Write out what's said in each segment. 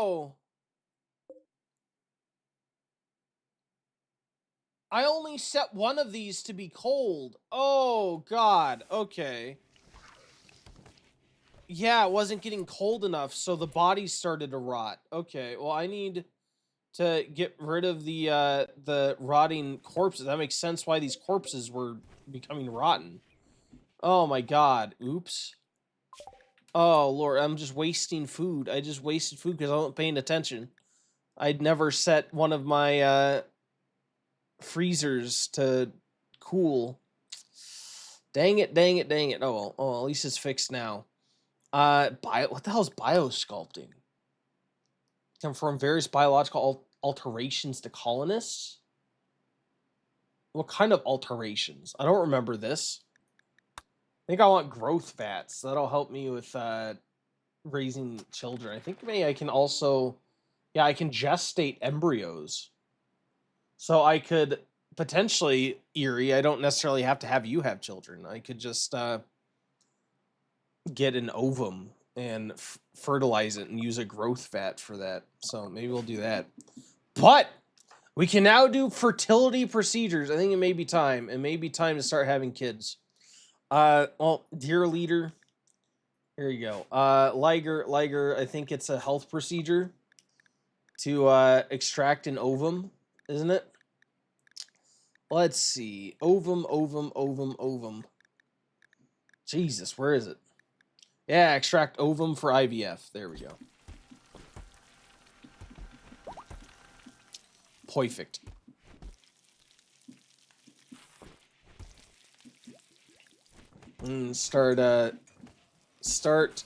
no! I only set one of these to be cold. Oh, God. Okay. Yeah, it wasn't getting cold enough, so the body started to rot. Okay, well, I need to get rid of the rotting corpses. That makes sense why these corpses were becoming rotten. Oh, my God. Oops. Oh, Lord, I'm just wasting food. I just wasted food because I wasn't paying attention. I'd never set one of my, freezers to cool. Dang it, dang it, dang it. Oh, well. Oh, at least it's fixed now. What the hell is biosculpting? Come from various biological alterations to colonists? What kind of alterations? I don't remember this. I think I want growth vats. That'll help me with raising children. I think maybe I can also... Yeah, I can gestate embryos. So I could potentially, Erie, I don't necessarily have to have you have children. I could just get an ovum and fertilize it and use a growth vat for that. So maybe we'll do that. But we can now do fertility procedures. I think it may be time. It may be time to start having kids. Well, dear leader, here you go. Liger, I think it's a health procedure to extract an ovum, isn't it? Let's see. Ovum. Jesus, where is it? Yeah, extract ovum for IVF. There we go. Perfect. Start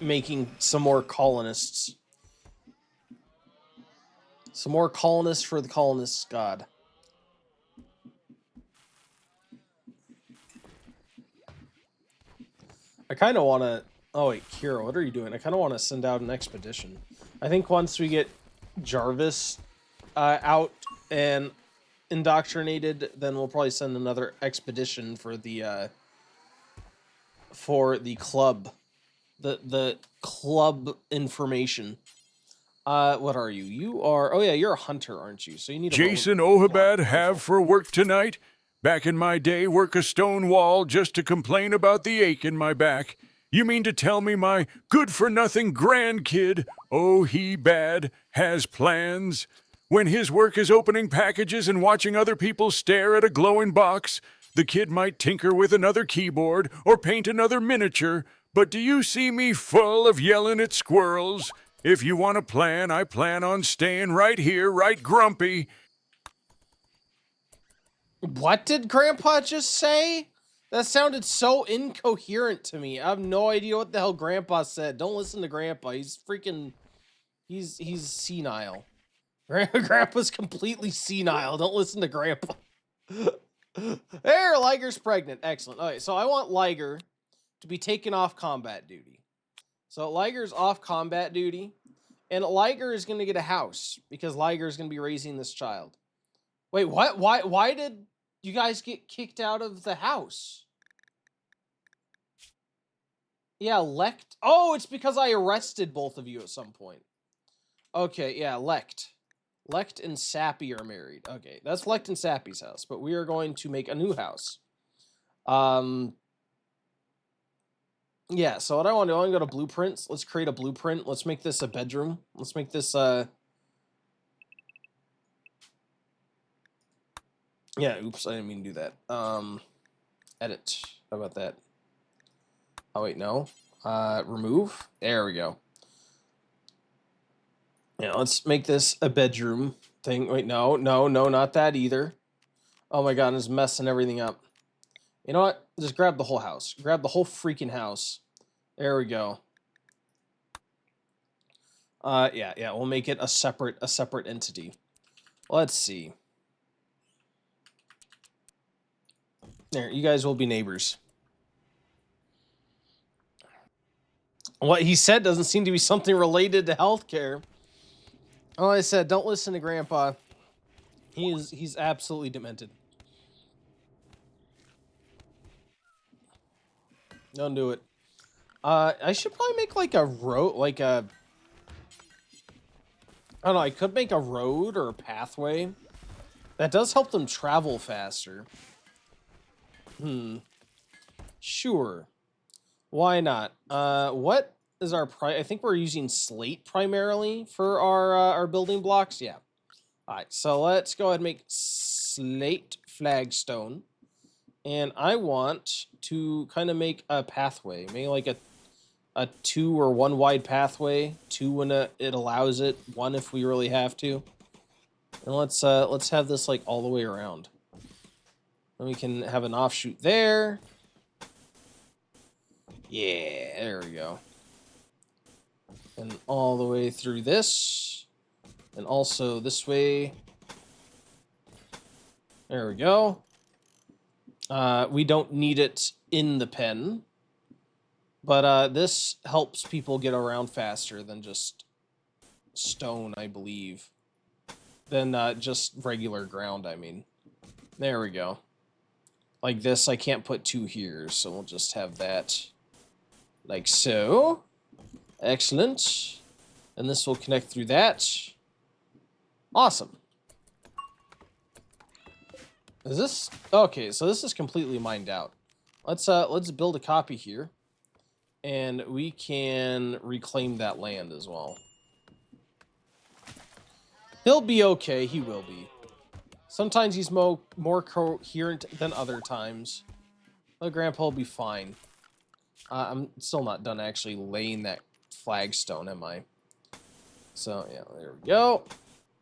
making some more colonists. Some more colonists for the colonists' god. I kind of want to... Oh, wait, Kira, what are you doing? I kind of want to send out an expedition. I think once we get Jarvis out and indoctrinated, then we'll probably send another expedition for the club. The club information. What are you? You are... Oh, yeah, you're a hunter, aren't you? So you need a... Jason Ohabad have for work tonight? Back in my day, work a stone wall just to complain about the ache in my back. You mean to tell me my good-for-nothing grandkid, oh he bad, has plans? When his work is opening packages and watching other people stare at a glowing box, the kid might tinker with another keyboard or paint another miniature, but do you see me full of yelling at squirrels? If you want a plan, I plan on staying right here, right grumpy. What did Grandpa just say? That sounded so incoherent to me. I have no idea what the hell Grandpa said. Don't listen to Grandpa. He's freaking... He's senile. Grandpa's completely senile. Don't listen to Grandpa. There, Liger's pregnant. Excellent. Okay, so I want Liger to be taken off combat duty. So Liger's off combat duty. And Liger is going to get a house. Because Liger is going to be raising this child. Wait, what? Why did you guys get kicked out of the house? Yeah, Lect. Oh, it's because I arrested both of you at some point. Okay, yeah, Lect. Lect and Sappy are married. Okay, that's Lect and Sappy's house, but we are going to make a new house. Yeah, so what I want to do, I want to go to blueprints. Let's create a blueprint. Let's make this a bedroom. Let's make this, yeah, oops, I didn't mean to do that. Edit. How about that? Oh, wait, no. Remove. There we go. Yeah, let's make this a bedroom thing. Wait, no, not that either. Oh my god, it's messing everything up. You know what? Just grab the whole house. Grab the whole freaking house. There we go. Yeah, we'll make it a separate entity. Let's see. There, you guys will be neighbors. What he said doesn't seem to be something related to healthcare. Oh, I said, don't listen to Grandpa. He's absolutely demented. Don't do it. I should probably make like a I don't know, I could make a road or a pathway. That does help them travel faster. Sure. Why not? What is our I think we're using slate primarily for our building blocks. Yeah. All right. So let's go ahead and make slate flagstone, and I want to kind of make a pathway, maybe like a 2 or 1 wide pathway. 2 when it allows it. 1 if we really have to. And let's have this like all the way around. Then we can have an offshoot there. Yeah, there we go. And all the way through this. And also this way. There we go. We don't need it in the pen. But this helps people get around faster than just stone, I believe. Than just regular ground, I mean. There we go. Like this, I can't put 2 here, so we'll just have that like so. Excellent. And this will connect through that. Awesome. Is this okay? So this is completely mined out. Let's build a copy here, and we can reclaim that land as well. He'll be okay. He will be. Sometimes he's more coherent than other times. But Grandpa will be fine. I'm still not done actually laying that flagstone, am I? So yeah, there we go.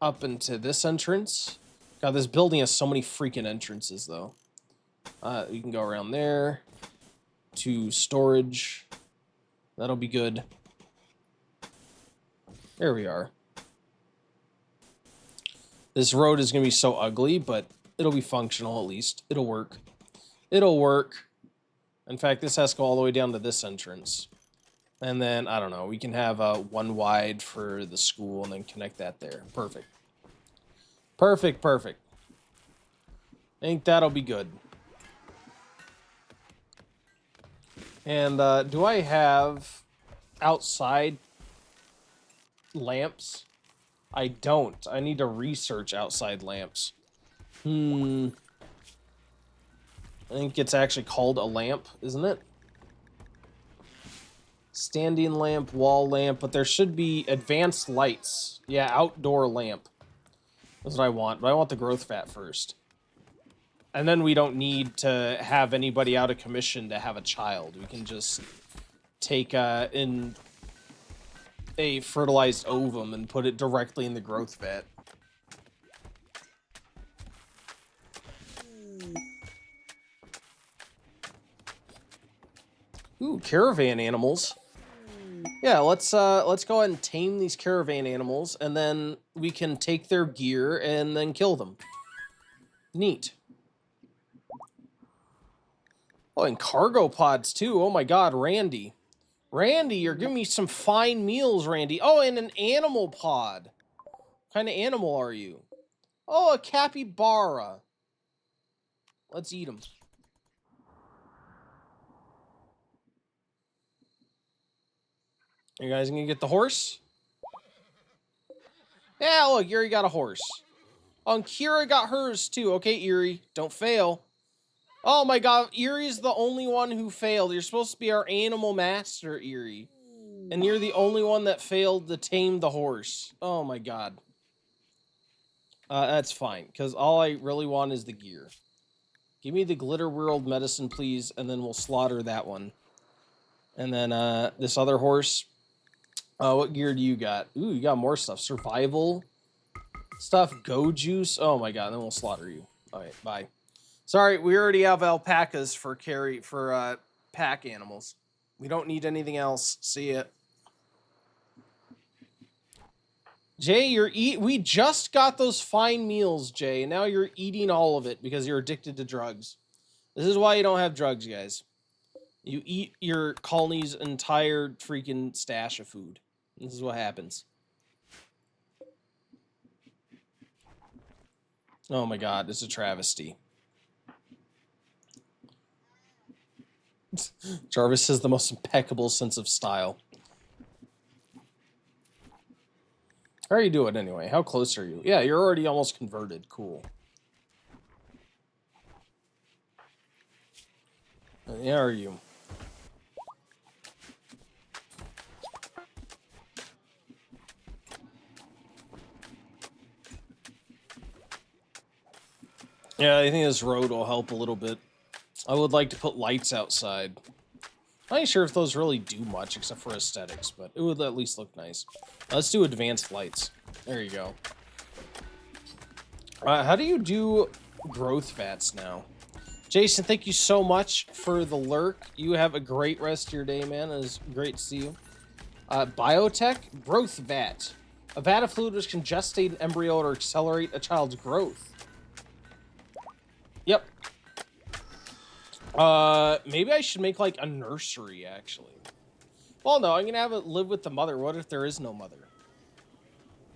Up into this entrance. God, this building has so many freaking entrances, though. You can go around there to storage. That'll be good. There we are. This road is going to be so ugly, but it'll be functional at least. It'll work. It'll work. In fact, this has to go all the way down to this entrance. And then, I don't know, we can have 1 wide for the school and then connect that there. Perfect. Perfect, perfect. I think that'll be good. And do I have outside lamps? I don't. I need to research outside lamps. I think it's actually called a lamp, isn't it? Standing lamp, wall lamp, but there should be advanced lights. Yeah, outdoor lamp. That's what I want, but I want the growth vat first. And then we don't need to have anybody out of commission to have a child. We can just take in a fertilized ovum and put it directly in the growth vat. Ooh, caravan animals. Yeah, let's go ahead and tame these caravan animals, and then we can take their gear and then kill them. Neat. Oh, and cargo pods too. Oh my God, Randy. Randy, you're giving me some fine meals, Randy. Oh, and an animal pod. What kind of animal are you? Oh, a capybara. Let's eat them. You guys gonna get the horse? Yeah, look, Erie got a horse. Oh, and Kira got hers too. Okay, Erie, don't fail. Oh my God, Erie's the only one who failed. You're supposed to be our animal master, Erie. And you're the only one that failed to tame the horse. Oh my God. That's fine, because all I really want is the gear. Give me the Glitter World medicine, please, and then we'll slaughter that one. And then this other horse. What gear do you got? Ooh, you got more stuff. Survival stuff. Go juice. Oh my God, then we'll slaughter you. All right, bye. Sorry, we already have alpacas for pack animals. We don't need anything else. See ya. Jay, we just got those fine meals, Jay, and now you're eating all of it because you're addicted to drugs. This is why you don't have drugs, guys. You eat your colony's entire freaking stash of food. This is what happens. Oh my God, it's a travesty. Jarvis has the most impeccable sense of style. How are you doing anyway? How close are you? Yeah, you're already almost converted. Cool. Yeah, are you? Yeah, I think this road will help a little bit. I would like to put lights outside. I'm not sure if those really do much except for aesthetics, but it would at least look nice. Let's do advanced lights. There you go. How do you do growth vats now? Jason, thank you so much for the lurk. You have a great rest of your day, man. It was great to see you. Biotech, growth vat. A vat of fluid which can gestate an embryo or accelerate a child's growth. Yep. Maybe I should make like a nursery, actually. Well, no, I'm gonna have it live with the mother. What if there is no mother?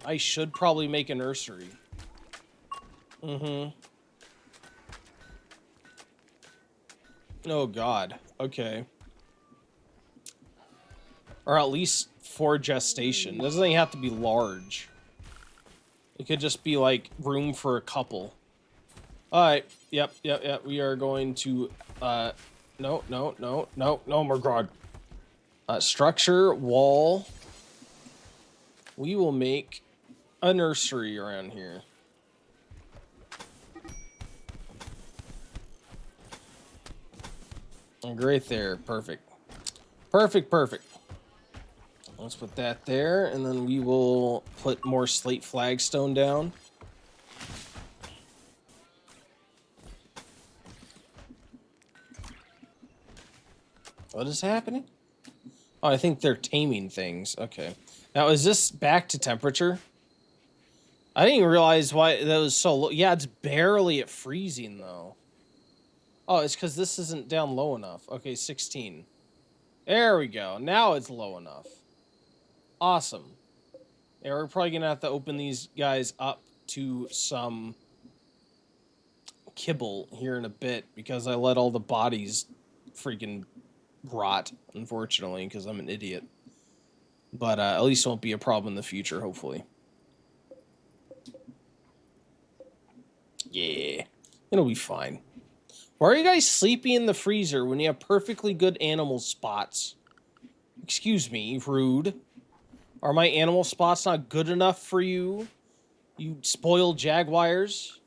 I should probably make a nursery. Mm-hmm. Oh, God. Okay. Or at least for gestation. It doesn't even have to be large. It could just be, like, room for a couple. Alright. Yep. We are going to, no, my God. Structure, wall. We will make a nursery around here. Right there. Perfect. Perfect. Let's put that there, and then we will put more slate flagstone down. What is happening? Oh, I think they're taming things. Okay. Now, is this back to temperature? I didn't even realize why that was so low. Yeah, it's barely at freezing, though. Oh, it's because this isn't down low enough. Okay, 16. There we go. Now it's low enough. Awesome. Yeah, we're probably going to have to open these guys up to some kibble here in a bit because I let all the bodies freaking rot, unfortunately, because I'm an idiot. But at least it won't be a problem in the future, hopefully. Yeah, it'll be fine. Why are you guys sleeping in the freezer when you have perfectly good animal spots? Excuse me, rude. Are my animal spots not good enough for you? You spoiled jaguars?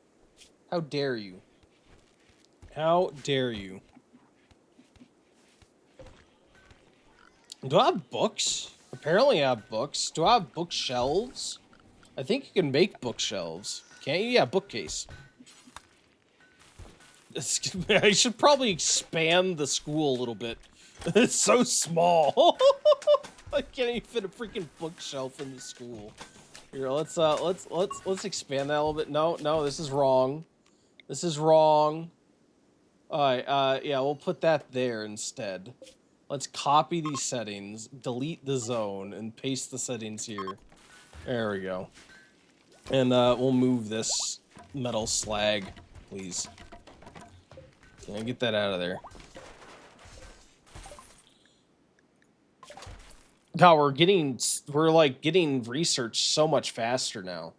How dare you? How dare you? Do I have books? Apparently I have books. Do I have bookshelves? I think you can make bookshelves. Can't you? Yeah, bookcase. I should probably expand the school a little bit. It's so small. I can't even fit a freaking bookshelf in the school. Here, let's expand that a little bit. No, this is wrong. This is wrong. Alright, yeah, we'll put that there instead. Let's copy these settings, delete the zone, and paste the settings here. There we go. And we'll move this metal slag, please. Yeah, get that out of there. God, we're like getting research so much faster now.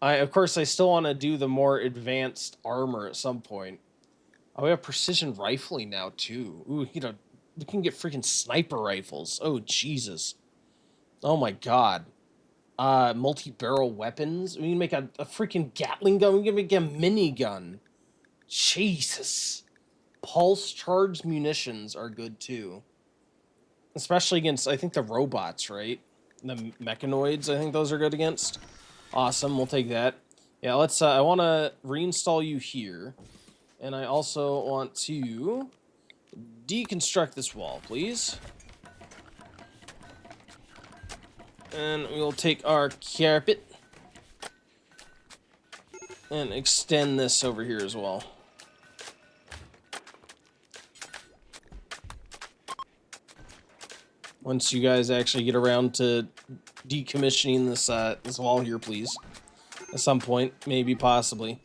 Of course, I still want to do the more advanced armor at some point. Oh, we have precision rifling now too. Ooh, we can get freaking sniper rifles. Oh, Jesus. Oh my God. Multi-barrel weapons. We can make a freaking Gatling gun. We can make a minigun. Jesus. Pulse charged munitions are good too. Especially against, I think, the robots, right? The mechanoids, I think those are good against. Awesome, we'll take that. Yeah, let's, I want to reinstall you here. And I also want to deconstruct this wall, please. And we'll take our carpet and extend this over here as well. Once you guys actually get around to decommissioning this this wall here, please. At some point, maybe, possibly.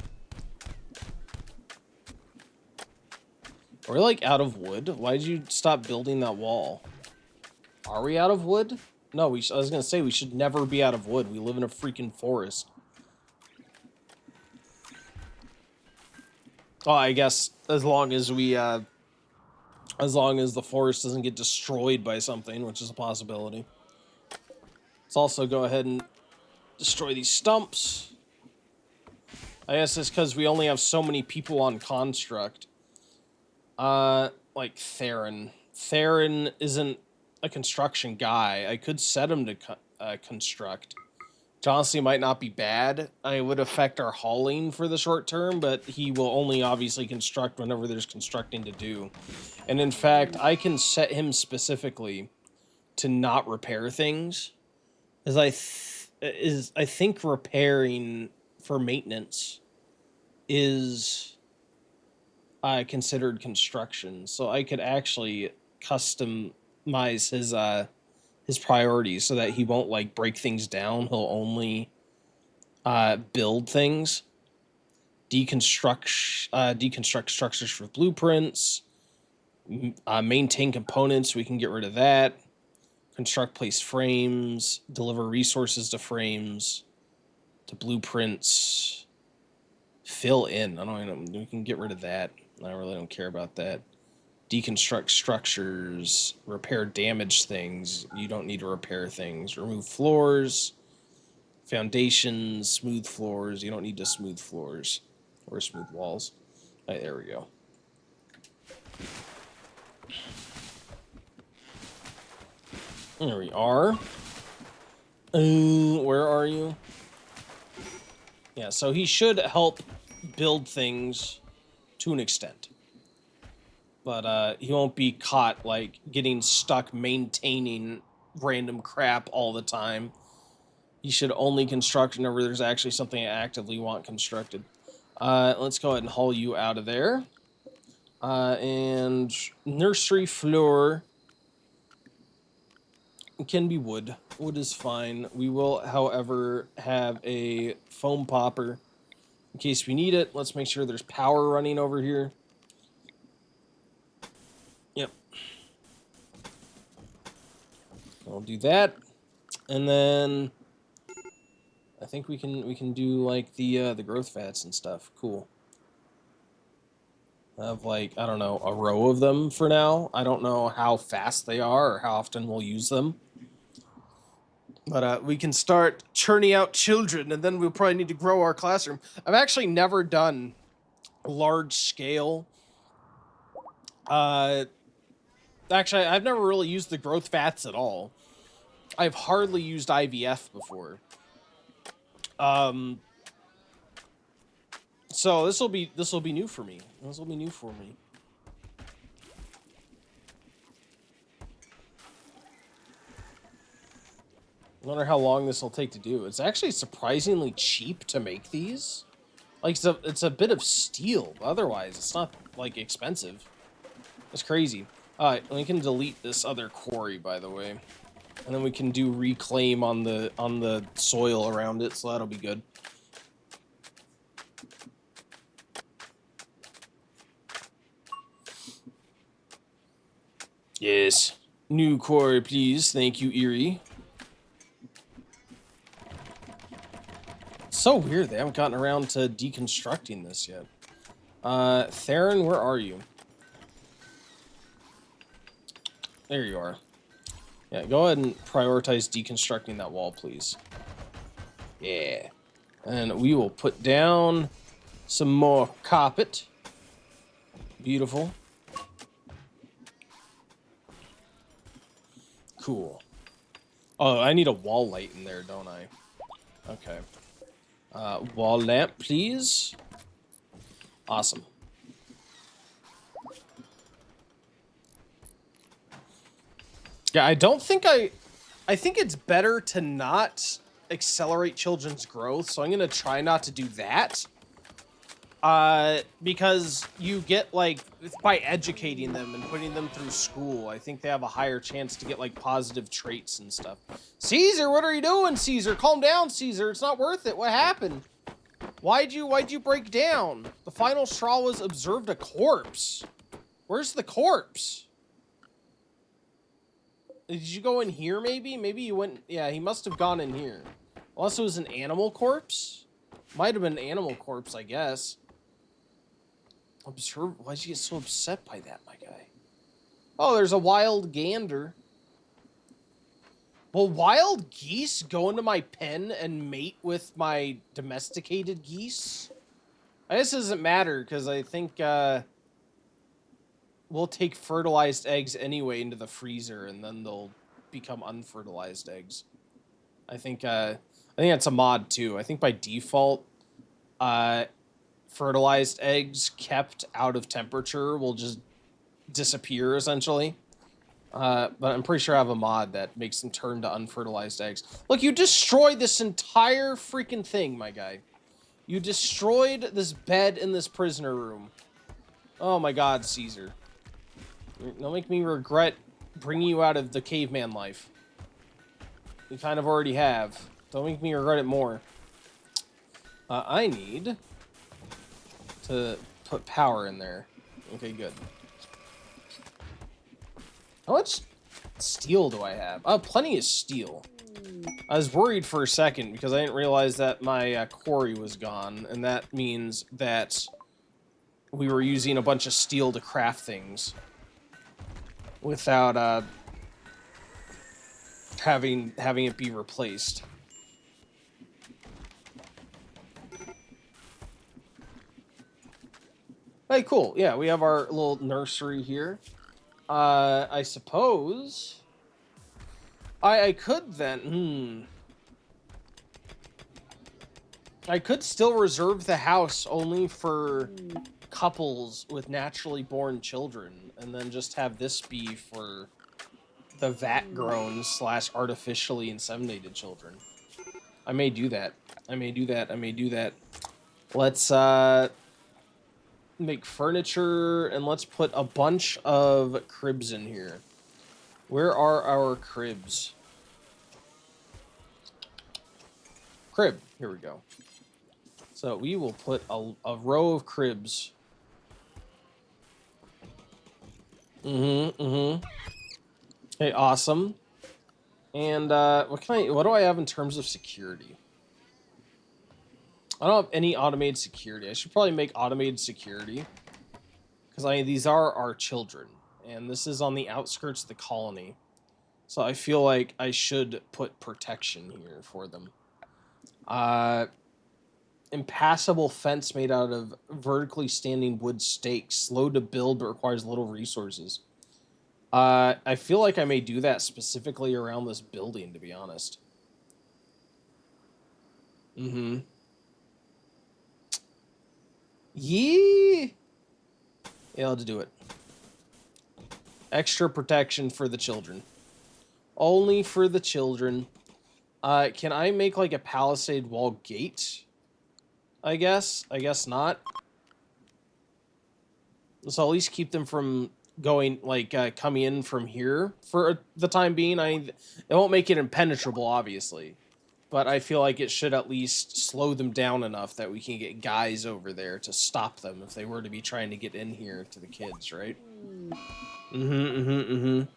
Are we, like, out of wood? Why did you stop building that wall? Are we out of wood? No, I was gonna say we should never be out of wood. We live in a freaking forest. Oh, I guess as long as the forest doesn't get destroyed by something, which is a possibility. Let's also go ahead and destroy these stumps. I guess it's because we only have so many people on construct. Like Theron. Theron isn't a construction guy. I could set him to construct. Which honestly might not be bad. It would affect our hauling for the short term, but he will only obviously construct whenever there's constructing to do. And in fact, I can set him specifically to not repair things, as I think repairing for maintenance is considered construction. So I could actually customize his priorities so that he won't like break things down. He'll only build things, deconstruct structures for blueprints, maintain components. We can get rid of that. Construct, place frames, deliver resources to frames, to blueprints. Fill in. I don't know. We can get rid of that. I really don't care about that. Deconstruct structures, repair damaged things. You don't need to repair things. Remove floors, foundations, smooth floors. You don't need to smooth floors or smooth walls. All right, there we go. There we are. Where are you? Yeah, so he should help build things to an extent. But he won't be caught, like, getting stuck maintaining random crap all the time. He should only construct whenever there's actually something I actively want constructed. Let's go ahead and haul you out of there. And nursery floor can be wood. Wood is fine. We will, however, have a foam popper in case we need it. Let's make sure there's power running over here. Yep. I'll do that. And then I think we can do like the growth fats and stuff. Cool. I have like, I don't know, a row of them for now. I don't know how fast they are or how often we'll use them. But we can start churning out children, and then we'll probably need to grow our classroom. I've actually never done large scale. Actually, I've never really used the growth fats at all. I've hardly used IVF before. So this will be new for me. This will be new for me. I wonder how long this will take to do. It's actually surprisingly cheap to make these. Like, it's a bit of steel. Otherwise, it's not, like, expensive. It's crazy. Alright, we can delete this other quarry, by the way. And then we can do reclaim on the soil around it, so that'll be good. Yes. New quarry, please. Thank you, Eerie. It's so weird they haven't gotten around to deconstructing this yet. Theron, where are you? There you are. Yeah, go ahead and prioritize deconstructing that wall, please. Yeah. And we will put down some more carpet. Beautiful. Cool. Oh, I need a wall light in there, don't I? Okay. Wall lamp, please. Awesome. Yeah, I don't think I think it's better to not accelerate children's growth, so I'm going to try not to do that. Because you get, like, by educating them and putting them through school, I think they have a higher chance to get, like, positive traits and stuff. Caesar, what are you doing, Caesar? Calm down, Caesar. It's not worth it. What happened? Why'd you break down? The final straw was observed a corpse. Where's the corpse? Did you go in here, maybe? Maybe you went... Yeah, he must have gone in here. Unless it was an animal corpse? Might have been an animal corpse, I guess. Observe... Why'd you get so upset by that, my guy? Oh, there's a wild gander. Will wild geese go into my pen and mate with my domesticated geese? I guess it doesn't matter, because I think we'll take fertilized eggs anyway into the freezer, and then they'll become unfertilized eggs. I think that's a mod, too. I think by default, fertilized eggs kept out of temperature will just disappear, essentially. But I'm pretty sure I have a mod that makes them turn to unfertilized eggs. Look, you destroyed this entire freaking thing, my guy. You destroyed this bed in this prisoner room. Oh my god, Caesar. Don't make me regret bringing you out of the caveman life. You kind of already have. Don't make me regret it more. I need to put power in there. Okay, good. How much steel do I have? Oh, plenty of steel. I was worried for a second because I didn't realize that my quarry was gone, and that means that we were using a bunch of steel to craft things without having it be replaced. Hey, cool. Yeah, we have our little nursery here. I suppose I could then, I could still reserve the house only for couples with naturally born children, and then just have this be for the vat-grown / artificially inseminated children. I may do that. I may do that. Let's, make furniture, and let's put a bunch of cribs in here. Where are our cribs? Crib. Here we go. So we will put a row of cribs. Okay, awesome. And what do I have in terms of security? I don't have any automated security. I should probably make automated security. Because these are our children. And this is on the outskirts of the colony. So I feel like I should put protection here for them. Impassable fence made out of vertically standing wood stakes. Slow to build but requires little resources. I feel like I may do that specifically around this building, to be honest. Yeah, I'll do it. Extra protection for the children. Only for the children. Can I make like a palisade wall gate? I guess not. So at least keep them from going, like, coming in from here for the time being. It won't make it impenetrable, obviously. But I feel like it should at least slow them down enough that we can get guys over there to stop them if they were to be trying to get in here to the kids, right? Kira,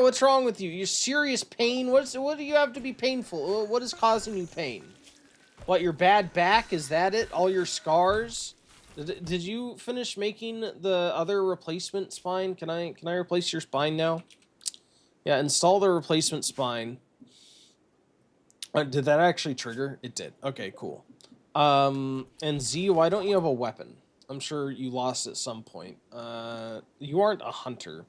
what's wrong with you? You serious pain? What do you have to be painful? What is causing you pain? What, your bad back? Is that it? All your scars? Did you finish making the other replacement spine? Can I replace your spine now? Yeah, install the replacement spine. Did that actually trigger? It did. Okay, cool. And Z, why don't you have a weapon? I'm sure you lost at some point. You aren't a hunter.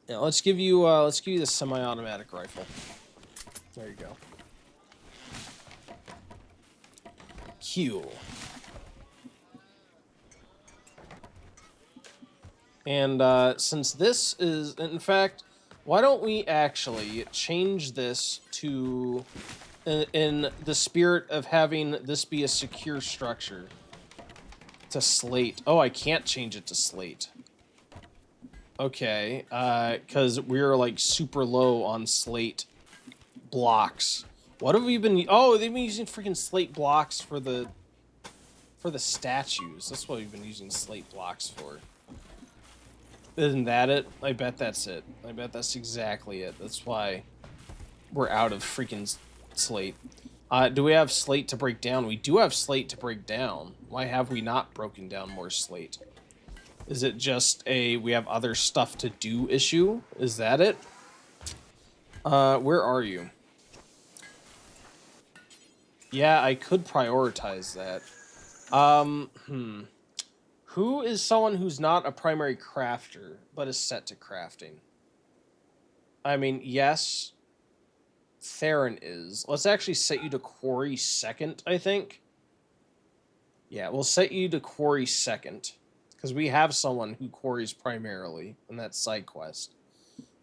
Yeah, let's give you the semi-automatic rifle. There you go. Q. And since this is, in fact, why don't we actually change this to, in the spirit of having this be a secure structure, to slate. Oh, I can't change it to slate. Okay, because we're like super low on slate blocks. What have we been? Oh, they've been using freaking slate blocks for the statues. That's what we've been using slate blocks for. Isn't that it? I bet that's it. I bet that's exactly it. That's why we're out of freaking slate. Do we have slate to break down? We do have slate to break down. Why have we not broken down more slate? Is it just a we have other stuff to do issue? Is that it? Where are you? Yeah, I could prioritize that. Who is someone who's not a primary crafter, but is set to crafting? I mean, yes, Theron is. Let's actually set you to quarry second, I think. Yeah, we'll set you to quarry second. Because we have someone who quarries primarily, and that's side quest.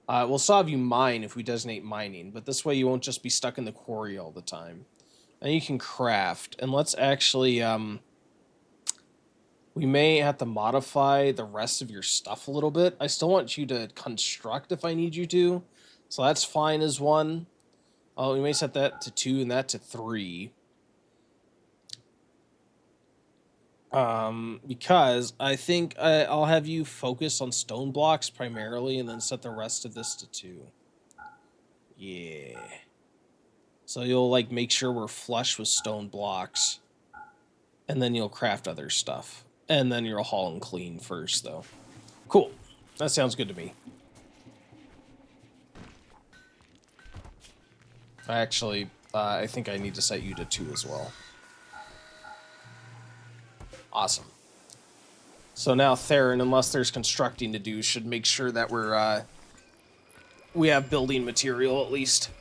We'll still have you mine if we designate mining, but this way you won't just be stuck in the quarry all the time. And you can craft. And let's actually, we may have to modify the rest of your stuff a little bit. I still want you to construct if I need you to. So that's fine as 1. Oh, we may set that to 2 and that to 3. Because I think I'll have you focus on stone blocks primarily and then set the rest of this to 2. Yeah. So you'll like make sure we're flush with stone blocks. And then you'll craft other stuff. And then you'll haul and clean first though. Cool. That sounds good to me. Actually, I think I need to set you to 2 as well. Awesome. So now Theron, unless there's constructing to do, should make sure that we have building material at least.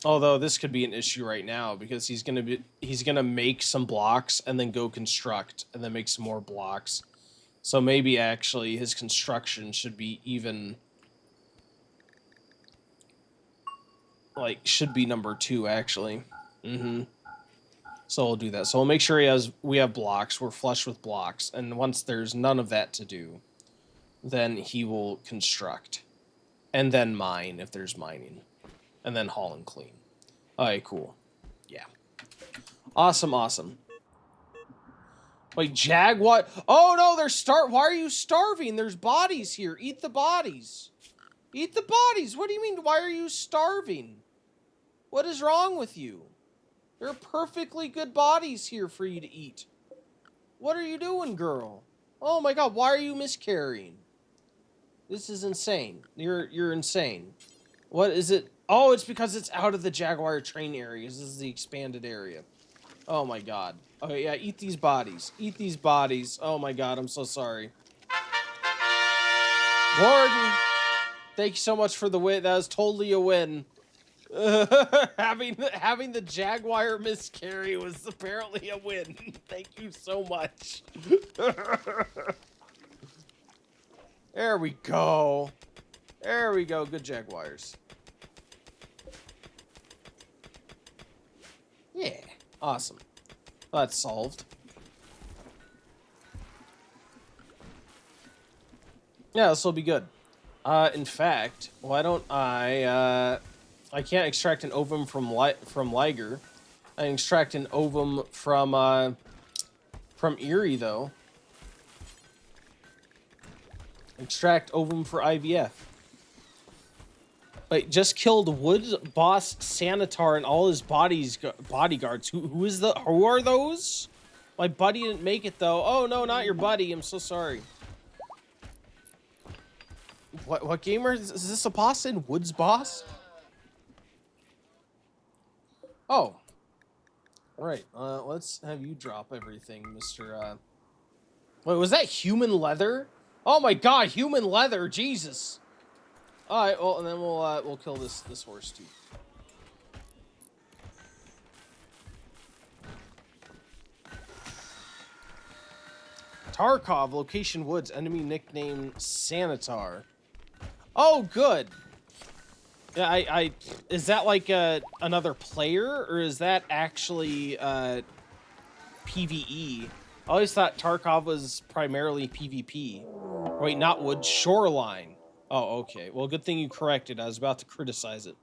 Although this could be an issue right now because he's gonna make some blocks and then go construct and then make some more blocks. So maybe actually his construction should be even should be number 2 actually. So we'll do that. So we'll make sure we have blocks. We're flush with blocks, and once there's none of that to do, then he will construct, and then mine if there's mining, and then haul and clean. All right, cool. Yeah. Awesome, awesome. Wait, Jaguar? Oh no, why are you starving? There's bodies here. Eat the bodies. Eat the bodies. What do you mean? Why are you starving? What is wrong with you? There are perfectly good bodies here for you to eat. What are you doing, girl? Oh my god, why are you miscarrying? This is insane. You're insane. What is it? Oh, it's because it's out of the Jaguar train areas. This is the expanded area. Oh my god. Oh yeah, eat these bodies. Eat these bodies. Oh my god, I'm so sorry. Warden! Thank you so much for the win. That was totally a win. Having the Jaguar miscarry was apparently a win. Thank you so much. There we go. There we go. Good Jaguars. Yeah. Awesome. That's solved. Yeah, this will be good. In fact, why don't I can't extract an ovum from Liger. I can extract an ovum from Erie, though. Extract ovum for IVF. Wait, just killed Woods boss Sanitar and all his bodyguards. Who are those? My buddy didn't make it, though. Oh, no, not your buddy. I'm so sorry. What gamer? Is this a boss in Woods boss? Oh. Alright, let's have you drop everything, Mr. Wait, was that human leather? Oh my god, human leather, Jesus! Alright, well, and then we'll kill this horse, too. Tarkov, location Woods, enemy nickname Sanitar. Oh, good! Yeah, is that like another player, or is that actually PvE? I always thought Tarkov was primarily PvP. Wait, not Wood, Shoreline. Oh, okay. Well, good thing you corrected. I was about to criticize it.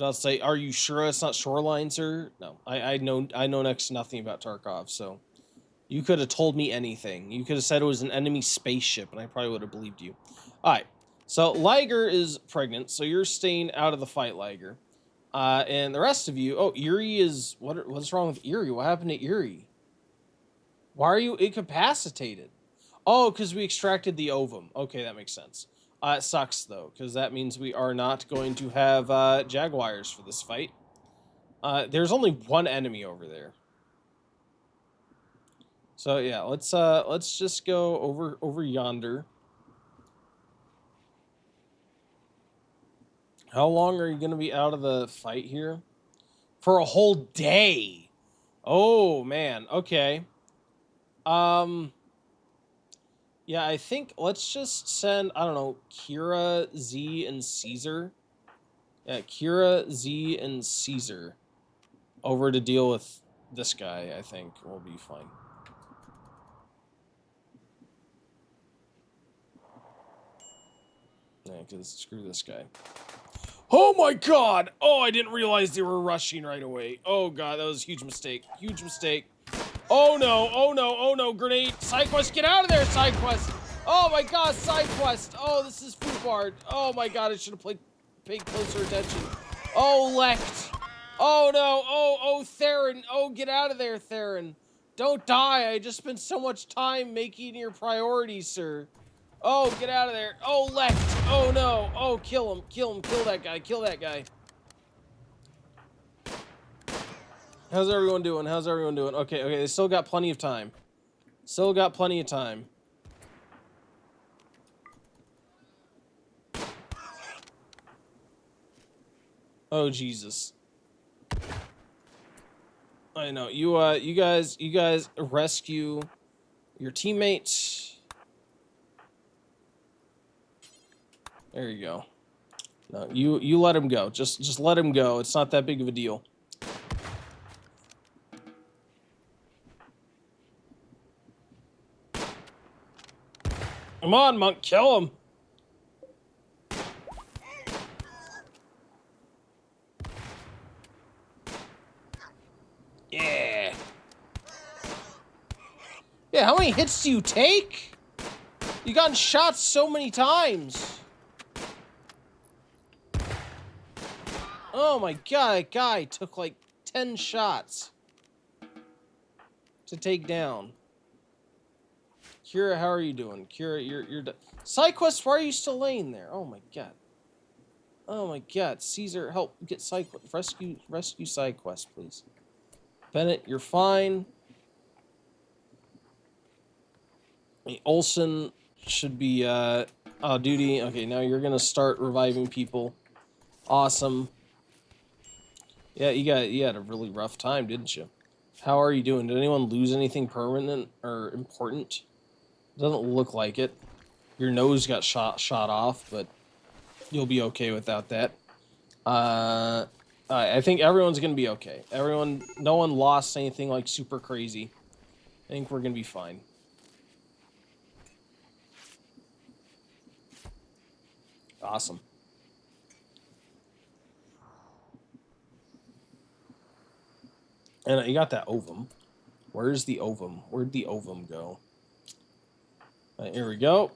I'll say, are you sure it's not shoreline, sir? No, I know next to nothing about Tarkov, so you could have told me anything. You could have said it was an enemy spaceship, and I probably would have believed you. All right, so Liger is pregnant, so you're staying out of the fight, Liger. And the rest of you, oh, Erie is, what's wrong with Erie? What happened to Erie? Why are you incapacitated? Oh, because we extracted the ovum. Okay, that makes sense. It sucks, though, because that means we are not going to have Jaguars for this fight. There's only one enemy over there. So yeah, let's just go over yonder. How long are you gonna be out of the fight here? For a whole day. Oh man, okay. Yeah, I think let's just send, I don't know, Kira, Z, and Caesar. Yeah, Kira, Z, and Caesar over to deal with this guy, I think will be fine. Yeah, because screw this guy. Oh my god! Oh, I didn't realize they were rushing right away. Oh god, that was a huge mistake. Huge mistake. Oh no, oh no, oh no, grenade. Side quest, get out of there, side quest! Oh my god, side quest! Oh, this is Fubard. Oh my god, I should have paid closer attention. Oh, Lect. Oh no, oh, Theron. Oh, get out of there, Theron. Don't die, I just spent so much time making your priorities, sir. Oh, get out of there. Oh, Lect. Oh no. Oh, kill him, kill that guy, kill that guy. How's everyone doing? How's everyone doing? Okay, they still got plenty of time. Still got plenty of time. Oh, Jesus. I know. You guys rescue your teammate. There you go. No, you let him go. Just let him go. It's not that big of a deal. Come on, Monk, kill him. Yeah. Yeah, how many hits do you take? You gotten shot so many times. Oh my god, that guy took like 10 shots to take down. Kira, how are you doing? Kira, you're side quest, why are you still laying there? Oh my god. Oh my god. Caesar, help get side quest. Rescue side quest, please. Bennett, you're fine. Olsen should be duty. Okay, now you're gonna start reviving people. Awesome. Yeah, you had a really rough time, didn't you? How are you doing? Did anyone lose anything permanent or important? Doesn't look like it. Your nose got shot off, but you'll be okay without that. I think everyone's gonna be okay. No one lost anything like super crazy. I think we're gonna be fine. Awesome. And you got that ovum. Where's the ovum? Where'd the ovum go? Here we go.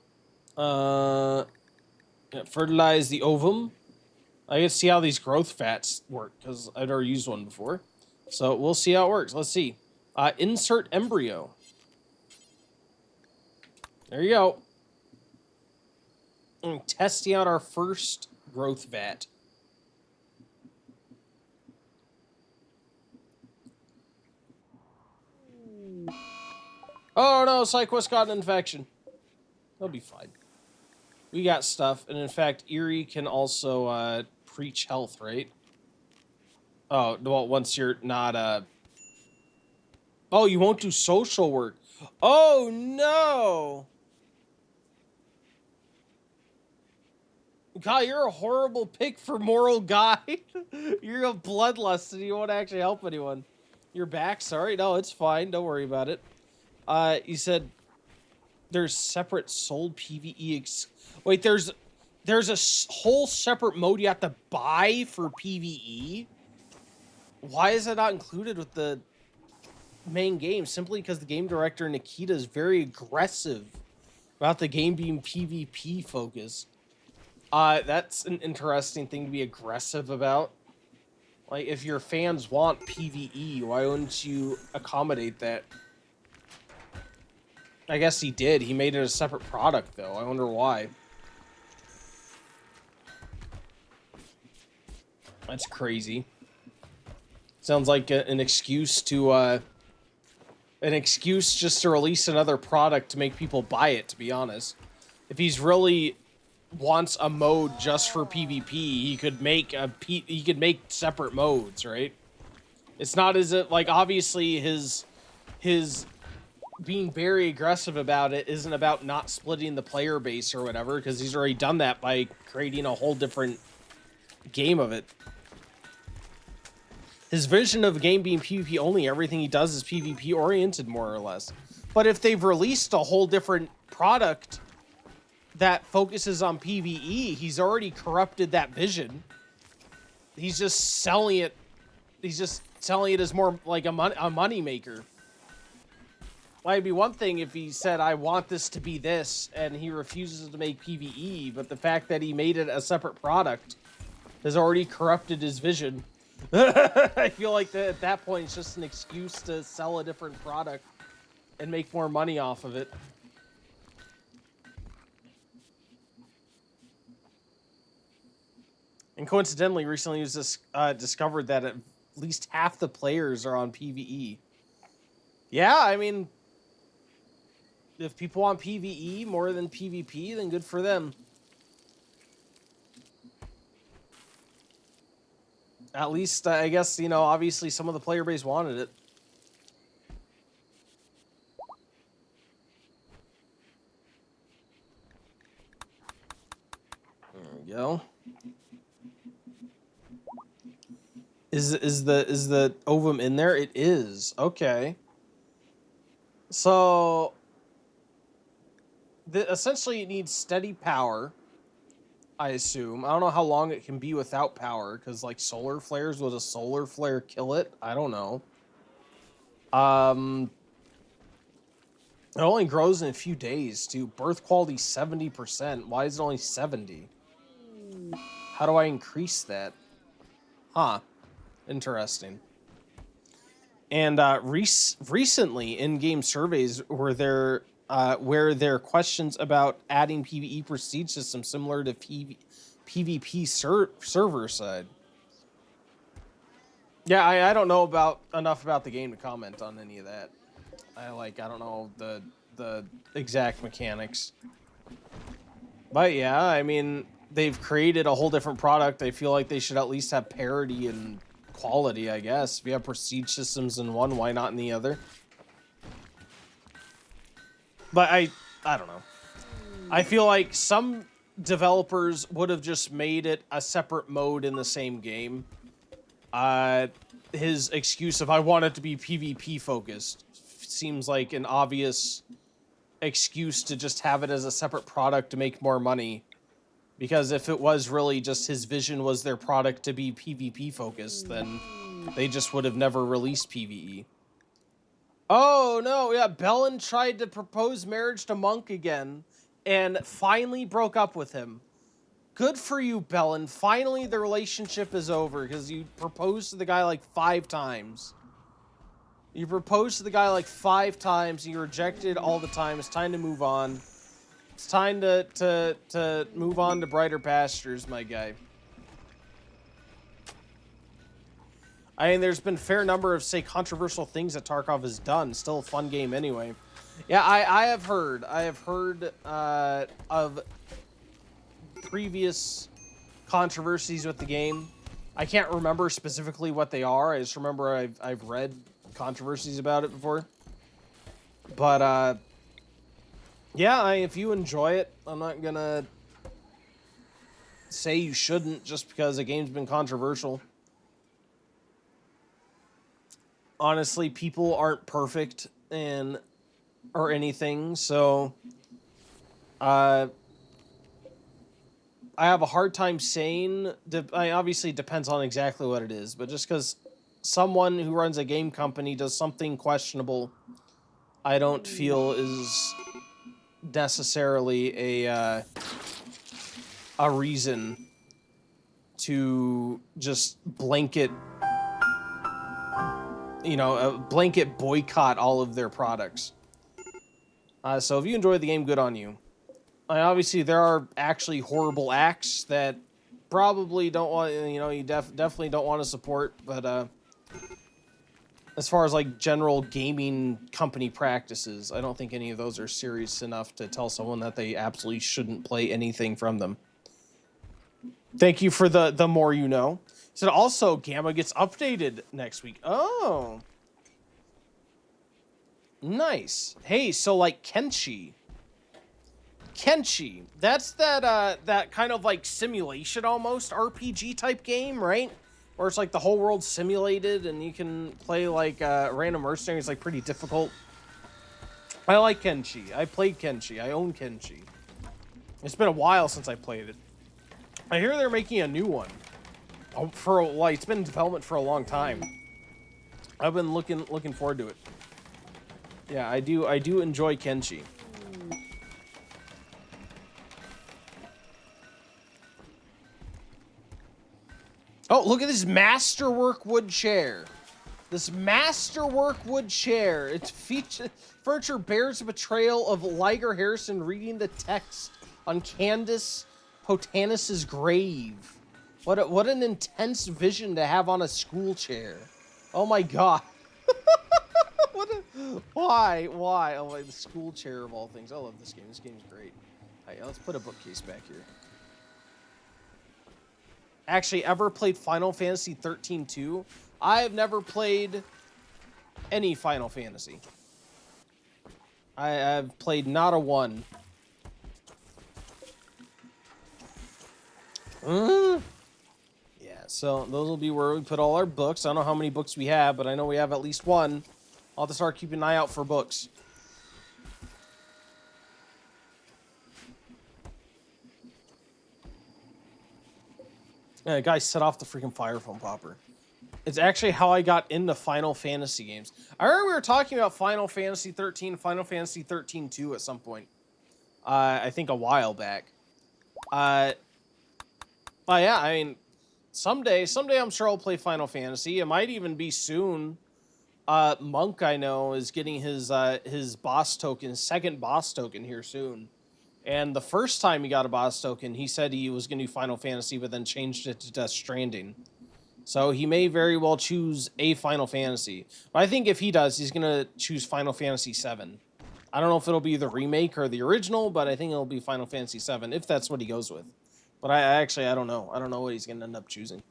Fertilize the ovum. I can see how these growth fats work because I've never used one before. So we'll see how it works. Let's see. Insert embryo. There you go. And testing out our first growth vat. Oh no, SideQuest got an infection. They'll be fine. We got stuff, and in fact, Erie can also preach health, right? Oh, well, once you're not oh, you won't do social work. Oh no! God, you're a horrible pick for moral guide. You're a bloodlust and you won't actually help anyone. You're back, sorry. No, it's fine. Don't worry about it. You said there's separate sold PvE. Wait, there's there's a whole separate mode you have to buy for PvE. Why is that not included with the main game? Simply because the game director Nikita is very aggressive about the game being PvP focused. That's an interesting thing to be aggressive about. Like, if your fans want PvE, why wouldn't you accommodate that? I guess he did. He made it a separate product, though. I wonder why. That's crazy. Sounds like an excuse to, just to release another product to make people buy it, to be honest. If he's really wants a mode just for PvP, he could make separate modes, right? It's not as if, like, obviously his being very aggressive about it isn't about not splitting the player base or whatever, because he's already done that by creating a whole different game of it. His vision of the game being PvP only, everything he does is PvP oriented, more or less. But if they've released a whole different product that focuses on PvE, he's already corrupted that vision. He's just selling it. He's just selling it as more like a money maker. Well, it'd be one thing if he said, I want this to be this, and he refuses to make PvE, but the fact that he made it a separate product has already corrupted his vision. I feel like at that point, it's just an excuse to sell a different product and make more money off of it. And coincidentally, recently it was discovered that at least half the players are on PvE. Yeah, I mean, if people want PvE more than PvP, then good for them. At least, I guess, you know, obviously some of the player base wanted it. There we go. Is the ovum in there? It is. Okay. So essentially it needs steady power, I assume. I don't know how long it can be without power, because like solar flares, would a solar flare kill it? I don't know. It only grows in a few days too. Birth quality 70%. Why is it only 70? How do I increase that? Huh. Interesting. And recently, in-game surveys where there are questions about adding PvE prestige systems similar to PvP server side. Yeah, I don't know enough about the game to comment on any of that. I don't know the exact mechanics. But yeah, I mean, they've created a whole different product. I feel like they should at least have parity and quality, I guess. If you have prestige systems in one, why not in the other? But I don't know. I feel like some developers would have just made it a separate mode in the same game. His excuse of I want it to be PvP focused seems like an obvious excuse to just have it as a separate product to make more money. Because if it was really just his vision was their product to be PvP focused, then they just would have never released PvE. Oh, no, yeah, Bellin tried to propose marriage to Monk again, and finally broke up with him. Good for you, Bellin. Finally, the relationship is over, because you proposed to the guy like 5 times. You proposed to the guy like 5 times, and you rejected all the time. It's time to move on. It's time to move on to brighter pastures, my guy. I mean, there's been a fair number of, say, controversial things that Tarkov has done. Still a fun game anyway. Yeah, I have heard. I have heard of previous controversies with the game. I can't remember specifically what they are. I just remember I've read controversies about it before. But, yeah, if you enjoy it, I'm not gonna say you shouldn't just because a game's been controversial. Honestly, people aren't perfect or anything, so I I have a hard time saying. Obviously, it depends on exactly what it is, but just because someone who runs a game company does something questionable, I don't feel is necessarily a reason to just blanket, blanket boycott all of their products. So if you enjoy the game, good on you. Obviously, there are actually horrible acts that probably don't want, you definitely don't want to support, but as far as like general gaming company practices, I don't think any of those are serious enough to tell someone that they absolutely shouldn't play anything from them. Thank you for the more you know. So also, Gamma gets updated next week. Oh. Nice. Hey, so like Kenshi, that's that kind of like simulation almost RPG type game, right? Where it's like the whole world's simulated and you can play like random mercenaries, like pretty difficult. I like Kenshi. I played Kenshi. I own Kenshi. It's been a while since I played it. I hear they're making a new one. It's been in development for a long time. I've been looking forward to it. Yeah, I do enjoy Kenshi. Oh, look at this masterwork wood chair. This masterwork wood chair. Its furniture bears a portrayal of Liger Harrison reading the text on Candace Potanis's grave. What an intense vision to have on a school chair. Oh my god. Why? Oh, like the school chair of all things. I love this game. This game's great. All right, let's put a bookcase back here. Actually, ever played Final Fantasy 13-2? I have never played any Final Fantasy. I've played not a one. Yeah, so those will be where we put all our books. I don't know how many books we have, but I know we have at least one. I'll have to start keeping an eye out for books. Yeah, the guy set off the freaking fire foam popper. It's actually how I got into Final Fantasy games. I remember we were talking about Final Fantasy 13, Final Fantasy 13-2 at some point. I think a while back. But yeah, I mean, someday I'm sure I'll play Final Fantasy. It might even be soon. Monk, I know, is getting his boss token, second boss token here soon. And the first time he got a boss token, he said he was going to do Final Fantasy, but then changed it to Death Stranding. So he may very well choose a Final Fantasy. But I think if he does, he's going to choose Final Fantasy VII. I don't know if it'll be the remake or the original, but I think it'll be Final Fantasy VII, if that's what he goes with. But I don't know. I don't know what he's going to end up choosing.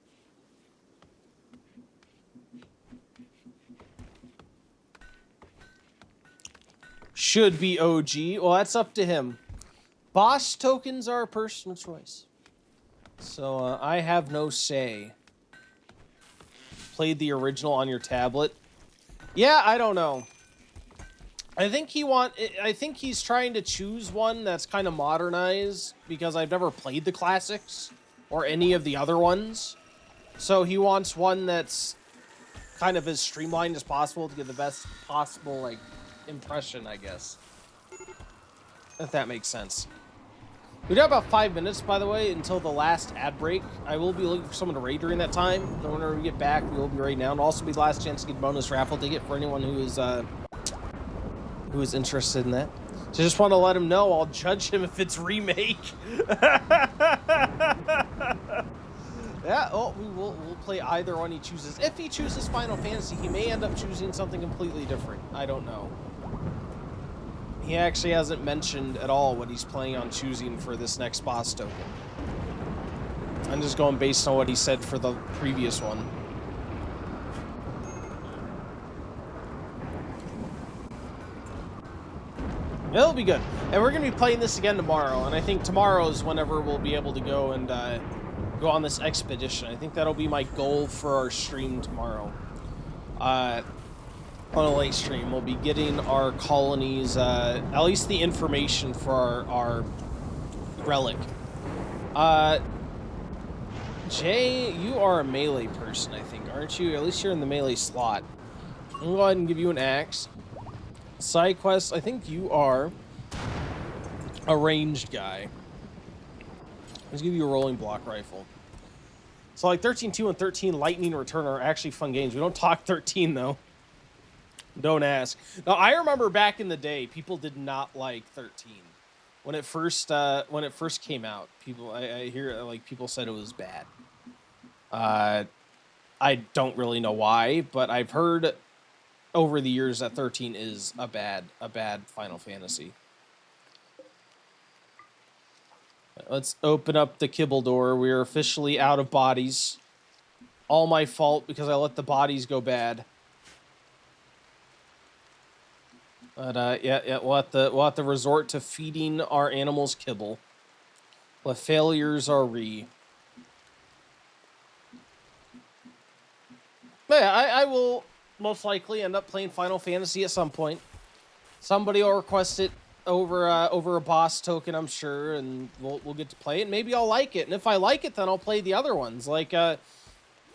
Should be OG. Well, that's up to him. Boss tokens are a personal choice. So I have no say. Played the original on your tablet. Yeah, I don't know. I think he's trying to choose one that's kind of modernized because I've never played the classics or any of the other ones. So he wants one that's kind of as streamlined as possible to get the best possible like impression, I guess. If that makes sense. We do have about 5 minutes, by the way, until the last ad break. I will be looking for someone to raid during that time. Then whenever we get back, we will be raiding now. It'll also be the last chance to get a bonus raffle ticket for anyone who is interested in that. So just want to let him know I'll judge him if it's remake. Yeah, oh, we'll play either one he chooses. If he chooses Final Fantasy, he may end up choosing something completely different. I don't know. He actually hasn't mentioned at all what he's planning on choosing for this next boss token. I'm just going based on what he said for the previous one. It'll be good. And we're going to be playing this again tomorrow, and I think tomorrow's whenever we'll be able to go and go on this expedition. I think that'll be my goal for our stream tomorrow. On a late stream, we'll be getting our colonies, at least the information for our relic. Jay, you are a melee person, I think, aren't you? At least you're in the melee slot. I'm gonna go ahead and give you an axe. Side quests, I think you are a ranged guy. Let's give you a rolling block rifle. So like 13-2 and 13 Lightning Return are actually fun games. We don't talk 13 though. Don't ask. Now I remember back in the day, people did not like 13 when it first came out. People, I hear like people said it was bad. I don't really know why, but I've heard over the years that 13 is a bad Final Fantasy. Let's open up the kibble door. We are officially out of bodies. All my fault because I let the bodies go bad. But yeah, we'll have to resort to feeding our animals kibble. The failures are But yeah, I will most likely end up playing Final Fantasy at some point. Somebody will request it over a boss token, I'm sure, and we'll get to play it. Maybe I'll like it, and if I like it, then I'll play the other ones. Like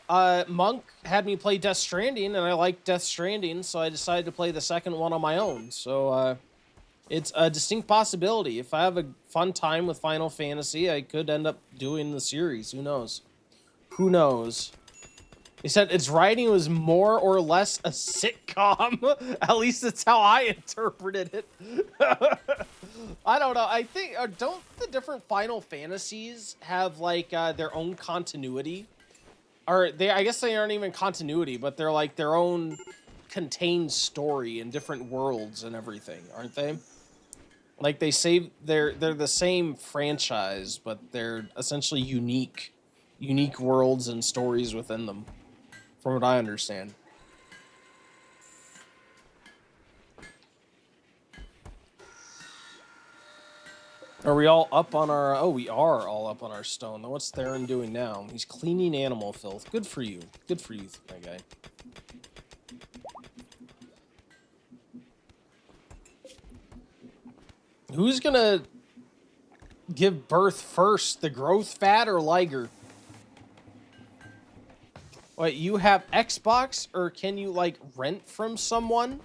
Monk had me play Death Stranding, and I liked Death Stranding, so I decided to play the second one on my own. So it's a distinct possibility. If I have a fun time with Final Fantasy, I could end up doing the series. Who knows? Who knows? He said its writing was more or less a sitcom. At least that's how I interpreted it. I don't know. I think don't the different Final Fantasies have like their own continuity? Or they? I guess they aren't even continuity, but they're like their own contained story in different worlds and everything, aren't they? Like they say they're the same franchise, but they're essentially unique worlds and stories within them. From what I understand. Are we all up on our... Oh, we are all up on our stone. Now, what's Theron doing now? He's cleaning animal filth. Good for you. Good for you, my guy. Who's gonna give birth first? The growth fat or Liger? Wait, you have Xbox, or can you, like, rent from someone?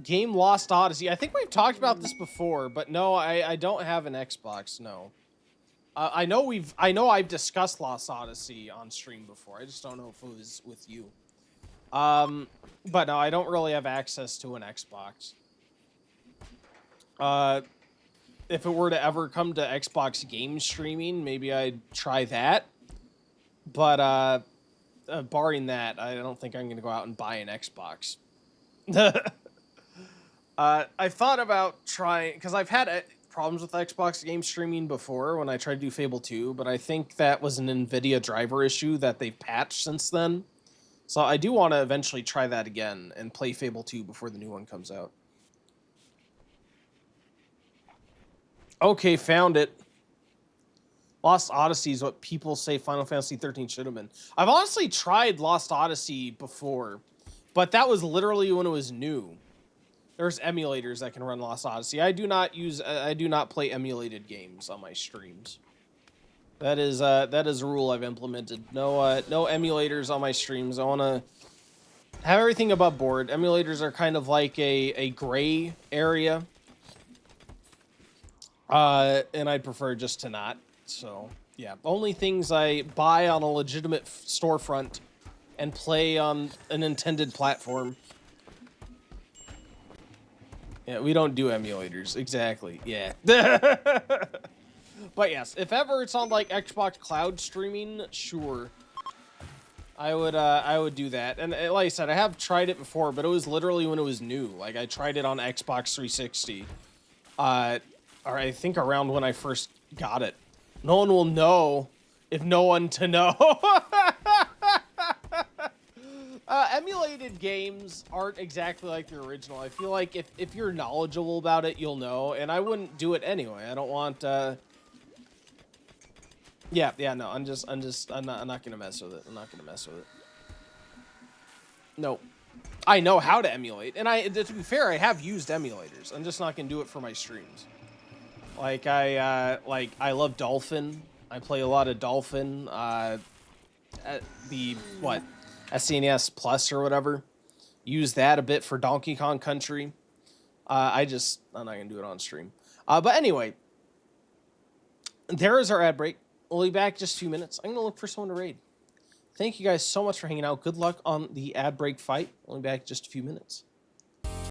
Game Lost Odyssey. I think we've talked about this before, but no, I don't have an Xbox, no. I know I've discussed Lost Odyssey on stream before. I just don't know if it was with you. But no, I don't really have access to an Xbox. If it were to ever come to Xbox game streaming, maybe I'd try that. But barring that, I don't think I'm going to go out and buy an Xbox. I thought about trying, because I've had problems with Xbox game streaming before when I tried to do Fable 2, but I think that was an NVIDIA driver issue that they've patched since then. So I do want to eventually try that again and play Fable 2 before the new one comes out. Okay, found it. Lost Odyssey is what people say Final Fantasy 13 should have been. I've honestly tried Lost Odyssey before, but that was literally when it was new. There's emulators that can run Lost Odyssey. I do not play emulated games on my streams. That is a rule I've implemented. No emulators on my streams. I want to have everything above board. Emulators are kind of like a gray area. And I'd prefer just to not. So, yeah. Only things I buy on a legitimate storefront and play on an intended platform. Yeah, we don't do emulators. Exactly. Yeah. But yes, if ever it's on like Xbox Cloud streaming, sure. I would do that. And like I said, I have tried it before, but it was literally when it was new. Like I tried it on Xbox 360. Or I think around when I first got it. No one will know if no one to know. Emulated games aren't exactly like the original. I feel like if you're knowledgeable about it, you'll know, and I wouldn't do it anyway. I don't want. Yeah, no. I'm not gonna mess with it. I'm not gonna mess with it. No, I know how to emulate, and to be fair, I have used emulators. I'm just not gonna do it for my streams. Like I love Dolphin. I play a lot of Dolphin. At the what SNES Plus or whatever. Use that a bit for Donkey Kong Country. I'm not gonna do it on stream. But anyway, there is our ad break. We'll be back in just a few minutes. I'm gonna look for someone to raid. Thank you guys so much for hanging out. Good luck on the ad break fight. We'll be back in just a few minutes.